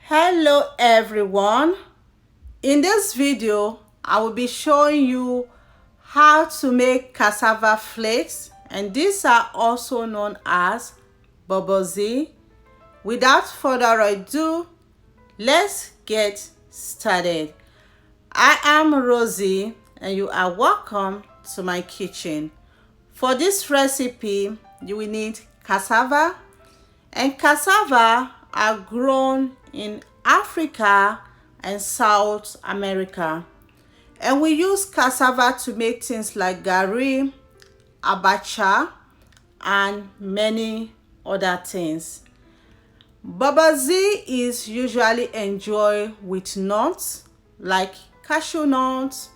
Hello everyone. In this video I will be showing you how to make cassava flakes, and these are also known as Bobozi. Without further ado, let's get started. I am Rosie and you are welcome to my kitchen. For this recipe you will need cassava, and cassava are grown in Africa and South America. And we use cassava to make things like gari, abacha, and many other things. Bobozi is usually enjoyed with nuts like cashew nuts,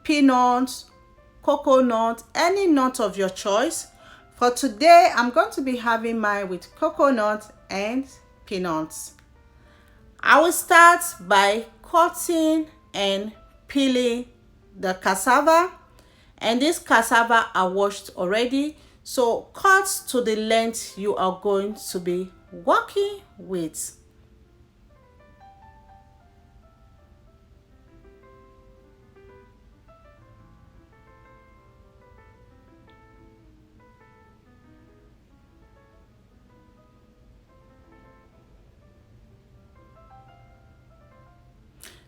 peanuts, coconut, any nut of your choice. For today, I'm going to be having mine with coconut and peanuts. I will start by cutting and peeling the cassava, and this cassava are washed already, so cut to the length you are going to be working with.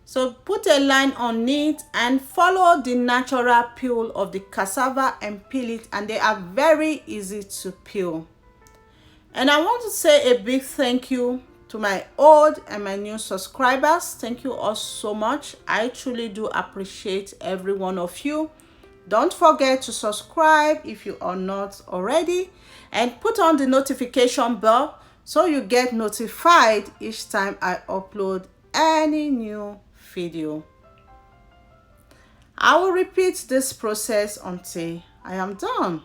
So put a line on it and follow the natural peel of the cassava and peel it, and they are very easy to peel. And I want to say a big thank you to my old and my new subscribers. Thank you all so much. I truly do appreciate every one of you. Don't forget to subscribe if you are not already, and put on the notification bell so you get notified each time I upload any new video. I will repeat this process until I am done.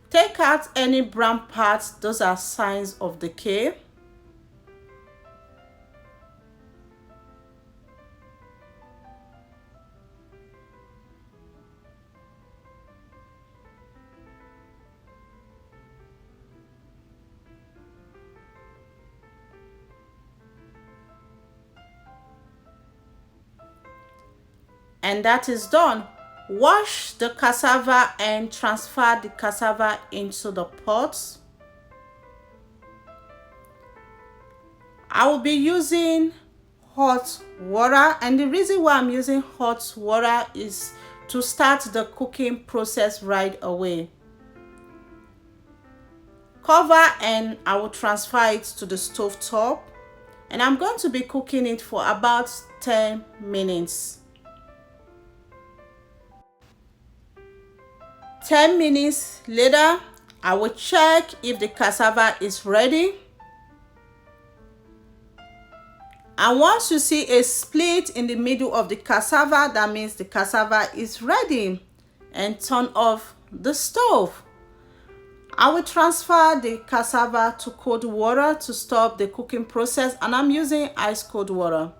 Take out any brown parts, those are signs of decay. And that is done. Wash the cassava and transfer the cassava into the pot. I will be using hot water, and the reason why I'm using hot water is to start the cooking process right away. Cover and I will transfer it to the stove top, and I'm going to be cooking it for about 10 minutes. 10 minutes later, I will check if the cassava is ready. And once you see a split in the middle of the cassava, that means the cassava is ready. And turn off the stove. I will transfer the cassava to cold water to stop the cooking process, and I'm using ice cold water.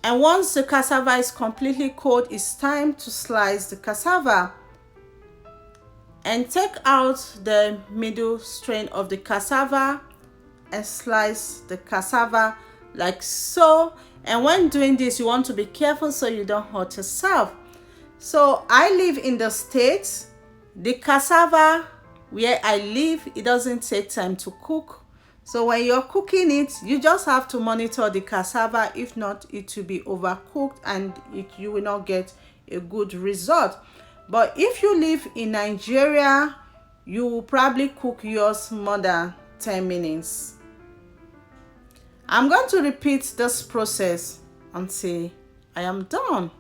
And once the cassava is completely cold, it's time to slice the cassava. And take out the middle strain of the cassava and slice the cassava like so. And when doing this, you want to be careful so you don't hurt yourself. So I live in the States. The cassava where I live, it doesn't take time to cook. So when you're cooking it, you just have to monitor the cassava. If not, it will be overcooked and you will not get a good result. But if you live in Nigeria, you will probably cook yours more than 10 minutes. I'm going to repeat this process until I am done.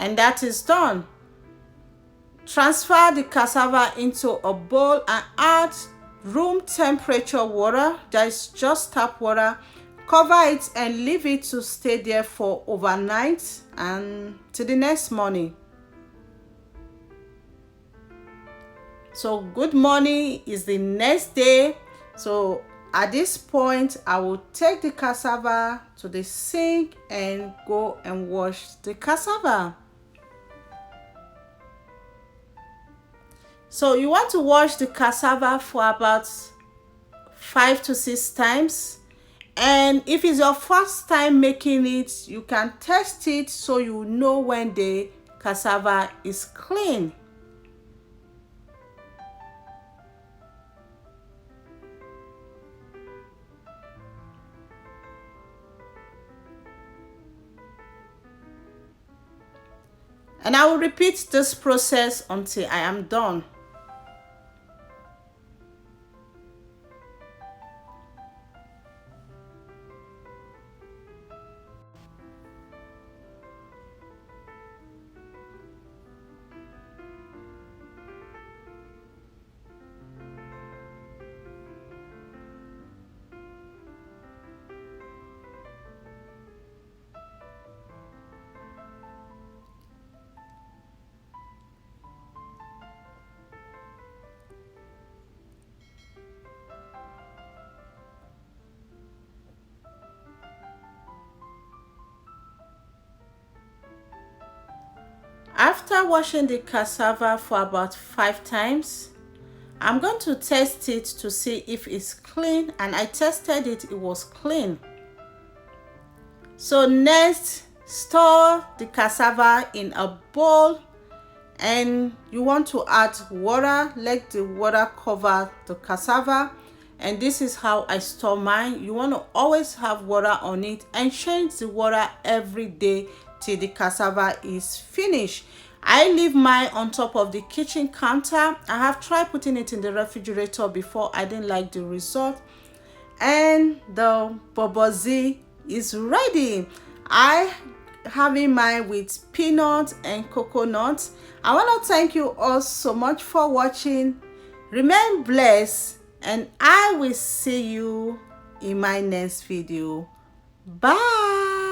And that is done. Transfer the cassava into a bowl and add room temperature water, that is just tap water. Cover it and leave it to stay there for overnight and till the next morning. So good morning is the next day. So at this point, I will take the cassava to the sink and go and wash the cassava. So you want to wash the cassava for about 5 to 6 times. And if it's your first time making it, you can test it so you know when the cassava is clean. And I will repeat this process until I am done. After washing the cassava for about 5 times, I'm going to test it to see if it's clean, and I tested it, it was clean. So next, store the cassava in a bowl, and you want to add water. Let the water cover the cassava, and this is how I store mine. You want to always have water on it and change the water every day till the cassava is finished. I leave mine on top of the kitchen counter. I have tried putting it in the refrigerator before. I didn't like the result. And the Bobozi is ready. I having mine with peanut and coconut. I want to thank you all so much for watching. Remain blessed, and I will see you in my next video. Bye.